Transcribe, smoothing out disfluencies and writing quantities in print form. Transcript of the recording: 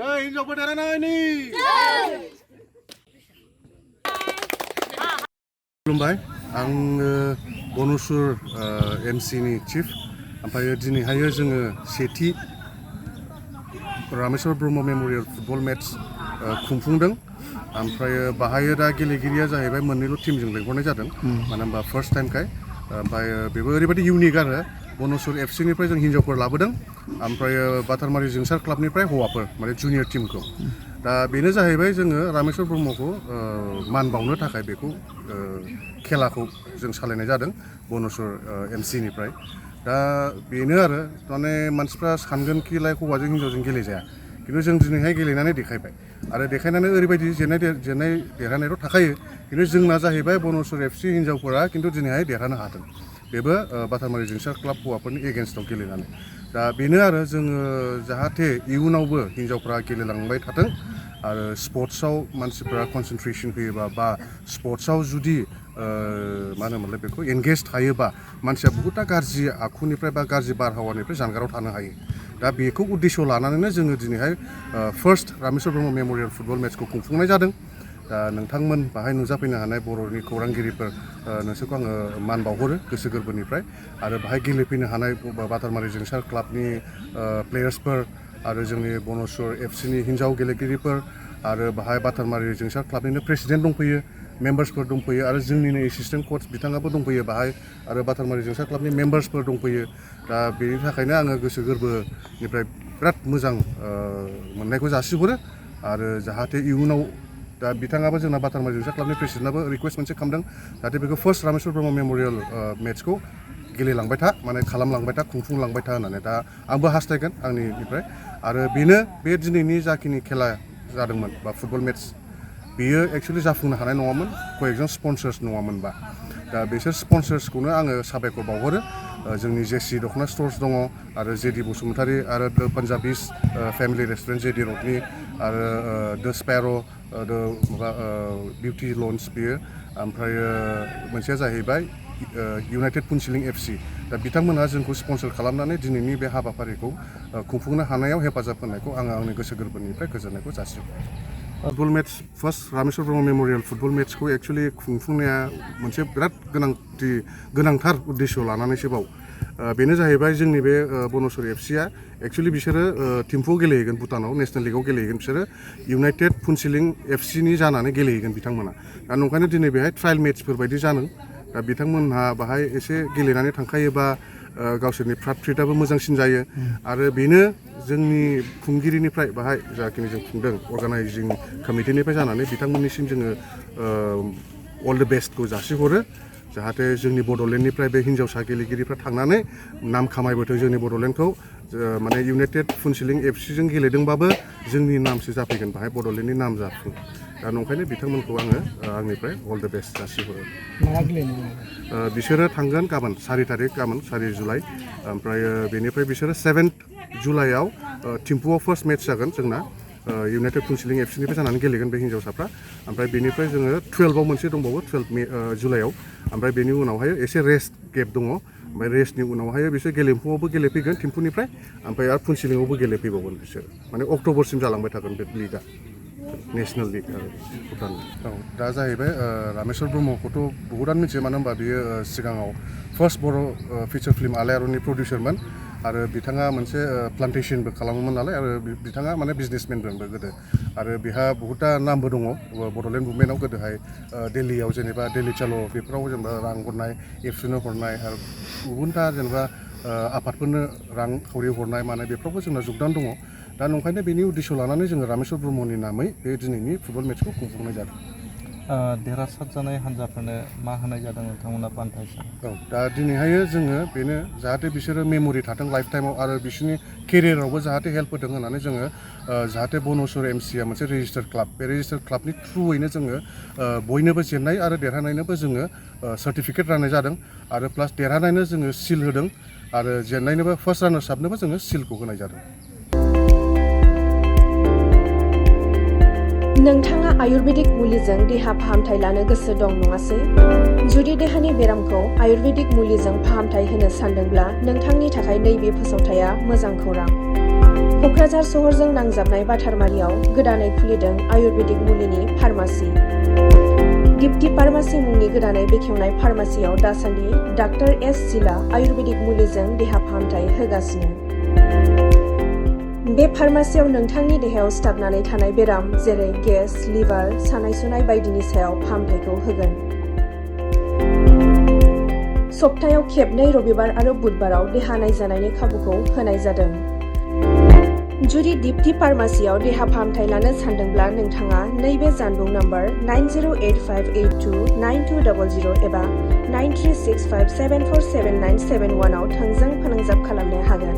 हिन्जावफोर देरहानायनि खुलुमबाय आं Bon-Asur एमसिनि चिफ ओमफ्राय दिनैहाय जोङो सेथि Rameshwar Brahma memorial football match खुंफुंदों ओमफ्राय बाहाय दा गेलेगिरिया जाहैबाय मोननैल' टीमजों लेंहरनाय जादों मानो होनबा फार्स्ट टाइमखाय ओमफ्राय बेबो ओरैबायदि इउनिक आरो Bon-Asur एफसिनिफ्राय जों हिन्जावफोर लाबोदों ओमफ्राय बाटारमारि जोंसार क्लाबनिफ्राय हौवाफोर माने जुनियर टीमखौ दा बेनो जाहैबाय जोङो रामेश्वर ब्रह्मखौ मान बावनो थाखाय बेखौ खेलाखौ जों सालायनाय जादों Bon-Asur एमसिनिफ्राय दा बेनो आरो माने मानसिफ्रा सानगोन कि लाइक हौवाजों हिन्जावजों गेलेजाया खिन्थु जों दिनैहाय गेलेनानै देखायबाय आरो देखायनानै ओरैबायदि जेननाय देरहानायथ' थाखायो खिन्थु जोंना जाहैबाय Bon-Asur एफसि हिन्जावफोरा खिन्थु दिनैहाय देरहानो हादों बेबो बाटारमारि जोंसार क्लाब हौवाफोरनि एगेन्स्टआव गेलेनानै दा बेनो आरो जोङो जाहाथे इयुनावबो हिन्जावफ्रा गेलेलांबाय थाथों आरो स्पर्ट्सआव मानसिफ्रा कनसेन्ट्रेसन होयोबा बा स्पर्ट्सआव जुदि मा होनोमोनलाय बेखौ एंगेज थायोबा मानसिया बहुतथा गाज्रि आखुनिफ्राय बा गाज्रि बारहावानिफ्राय जानगाराव थानो हायो दा बेखौ उद्देश्य लानानैनो जोङो दिनैहाय first Rameshwar Brahma memorial football मेट्चखौ खुंफुंनाय जादों दा नोंथांमोन बाहाय नुजाफैनो हानाय बर'नि खौरांगिरिफोर नोंसोरखौ आङो मान बावहरो गोसो गोरबोनिफ्राय आरो बाहाय गेलेफैनो हानाय बाटारमारि जोंसार क्लाबनि प्लेयार्सफोर आरो जोंनि Bon-Asur एफसिनि हिन्जाव गेलेगिरिफोर आरो बाहाय बाटारमारि जोंसार क्लाबनिनो प्रेसिडेन्ट दंफैयो मेम्बार्सफोर दंफैयो आरो जोंनिनो एसिस्टेन्ट कच बिथाङाबो दंफैयो बाहाय आरो बाटारमारि जोंसार क्लाबनि मेम्बार्सफोर दंफैयो दा बेनि थाखायनो आङो गोसो गोरबोनिफ्राय बिराद मोजां मोननायखौ जासिहरो आरो जाहाथे इयुनाव दा बिथाङाबो जोंना बाटारमारि जोंसार क्लाबनि प्रेसिडेन्टआबो रिकुवेस्ट मोनसे खालामदों जाहाथे बेखौ फार्स्ट रामेश्वर ब्रह्म मेम'रियेल मेट्चखौ गेलेलांबाय था माने खालामलांबाय था खुंफुंलांबाय था होननानै दा आंबो हास्थायगोन आंनिफ्राय आरो बेनो बे दिनैनि जाखिनि खेला जादोंमोन बा फुटबल मेट्च बेयो एक्सुवेलि जाफुंनो हानाय नङामोन कयेकजन स्पन्सर्स नङामोनबा दा बिसोर स्पन्सर्सखौनो आङो साबायखर बावहरो जोंनि जेसि दख'ना स्टर्स दङ आरो जेडि बसुमतारी आरो द पान्जाबिस फेमिलि रेस्टुरेन्ट जेडि रडनि आरो द स्पेर' माबा बिउटि लन्स बेयो ओमफ्राय मोनसेया जाहैबाय इउनाइटेड पुनसिलिं एफसि दा बिथांमोनहा जोंखौ स्पन्सर खालामनानै दिनैनि बे हाबाफारिखौ खुंफुंनो हानायाव हेफाजाब होनायखौ आङो आंनि गोसो गोरबोनिफ्राय गोजोननायखौ जासियो football match first Rameshwar Brahma memorial football मेट्चखौ एक्सुवेलि खुंफुंनाया मोनसे बिराद गोनांथार उद्देश्य लानानैसो बाव बेनो जाहैबाय जोंनि बे Bon-Asur एफसिया एक्सुवेलि बिसोरो थिम्फुआव गेलेहैगोन भुटानाव नेसनेल लिगआव गेलेहैगोन बिसोरो इउनाइटेड पुनसिलिं एफसिनि जानानै गेलेहैगोन बिथांमोना दा नंखायनो दिनै बेहाय ट्रायल मेट्चफोर बायदि जादों दा बिथांमोनहा बाहाय एसे गेलेनानै थांखायोबा गावसोरनि फ्रात फ्रिटआबो मोजांसिन जायो आरो बेनो जोंनि खुंगिरिनिफ्राय बाहाय जाखिनि जों खुंदों अर्गानाइजिं कमिटिनिफ्राय जानानै बिथांमोननिसिम जोङो अल द बेस्टखौ जासिहरो जाहाथे जोंनि बड'लेण्डनिफ्राय बे हिन्जावसा गेलेगिरिफ्रा थांनानै नाम खामायबोथों जोंनि बड'लेण्डखौ माने इउनाइटेड पुनसिलिं एफसिजों गेलेदोंबाबो जोंनि नामसो जाफैगोन बाहाय बड'लेण्डनि नाम जाफुं दा नंखायनो बिथांमोनखौ आङो आंनिफ्राय अल द बेस्ट जासिहरो बिसोरो थांगोन गाबोन 4 तारिख गाबोन 4 जुलाइ ओमफ्राय बेनिफ्राय बिसोरो 7 जुलाइआव थिम्फुआव फार्स्ट मेट्च जागोन जोंना इउनाइटेड पुनसिलिं एफसिनिफ्राय जानानै गेलेगोन बे हिन्जावसाफ्रा ओमफ्राय बेनिफ्राय जोङो 12आव मोनसे दंबावो 12 जुलाइआव ओमफ्राय बेनि उनावहाय एसे रेस्ट गेप दङ ओमफ्राय रेस्टनि उनावहाय बिसोर गेलेम्फुआवबो गेलेफैगोन थिम्फुनिफ्राय ओमफ्राय आरो पुनसिलिंआवबो गेलेफैबावगोन बिसोर माने अक्ट'बरसिम जालांबाय थागोन बे लिगआ नेसनेल लिग आरो भुटान दा जाहैबाय रामेश्वर ब्रह्मखौथ' बहुतानो मिथियो मानो होनबा बियो सिगाङाव फार्स्ट बर' फिचार फिल्म आलायारननि प्रडिउसारमोन आरो बिथाङा मोनसे प्लान्टेसनबो खालामोमोन नालाय आरो बिथाङा माने बिजनेसमेनबो गोदो आरो बिहा बहुतथा नामबो दङ बड'लेण्ड मुभमेन्टआव गोदोहाय दिल्लीयाव जेनेबा दिल्ली चाल' बेफोराव जेनेबा रां हरनाय एबसुनो हरनाय आरो गुबुनथा जेनेबा आफादफोरनो रां खावरि हरनाय मानाय बेफोरावबो जोंना जगदान दङ दा नंखायनो बेनि उद्देश्य लानानै जोङो रामेश्वर ब्रह्मनि नामै बे दिनैनि फुटबल मेट्चखौ खुंफुंनाय जादों देरहासार जानाय हान्जाफोरनो मा होनाय जादों नोंथांमोना बान्था हिसाबै दा दिनैहाय जोङो बेनो जाहाथे बिसोरो मेम'रि थाथों लाइफ टाइमाव आरो बिसोरनि केरियारावबो जाहाथे हेल्प होथों होननानै जोङो जाहाथे Bon-Asur एमसिआ मोनसे रेजिस्टार्ड क्लाब बे रेजिस्टार्ड क्लाबनि थ्रुयैनो जोङो बयनोबो जेननाय आरो देरहानायनोबो जोङो सार्टिफिकेट राननाय जादों आरो प्लास देरहानायनो जोङो सिल होदों आरो जेननायनोबो फार्स्ट रानार्स आपनोबो जोङो सिलखौ होनाय जादों नोंथाङा आयुर्वेदिक मुलिजों देहा फाहामथाय लानो गोसो दं नङासै? जुदि देहानि बेरामखौ आयुर्वेदिक मुलिजों फाहामथाय होनो सानदोंब्ला नोंथांनि थाखाय नैबे फोसावथाया मोजां खौरां। क'क्राझार सहरजों नांजाबनाय बाथारमारियाव गोदानै खुलिदों आयुर्वेदिक मुलिनि फार्मासि। दीप्ति फार्मासि मुंनि गोदानै बेखेवनाय फार्मासियाव दासान्दि डाक्टर एस जिला आयुर्वेदिक मुलिजों देहा फाहामथाय होगासिनो। बे फार्मासियाव नोंथांनि देहायाव सिथाबनानै थानाय बेराम जेरै गेस, लिभार, सानाय सुनाय बायदिनि सायाव फाहामथायखौ होगोन। सप्तायाव खेबनै रबिबार आरो बुधबाराव देहा नायजानायनि खाबुखौ होनाय जादों। जुदि दीप्ति फार्मासियाव देहा फाहामथाय लानो सानदोंब्ला नोंथाङा नैबे जानबुं नम्बर 9085829200 एबा 9365747971 आव थोंजों फोनांजाब खालामनो हागोन।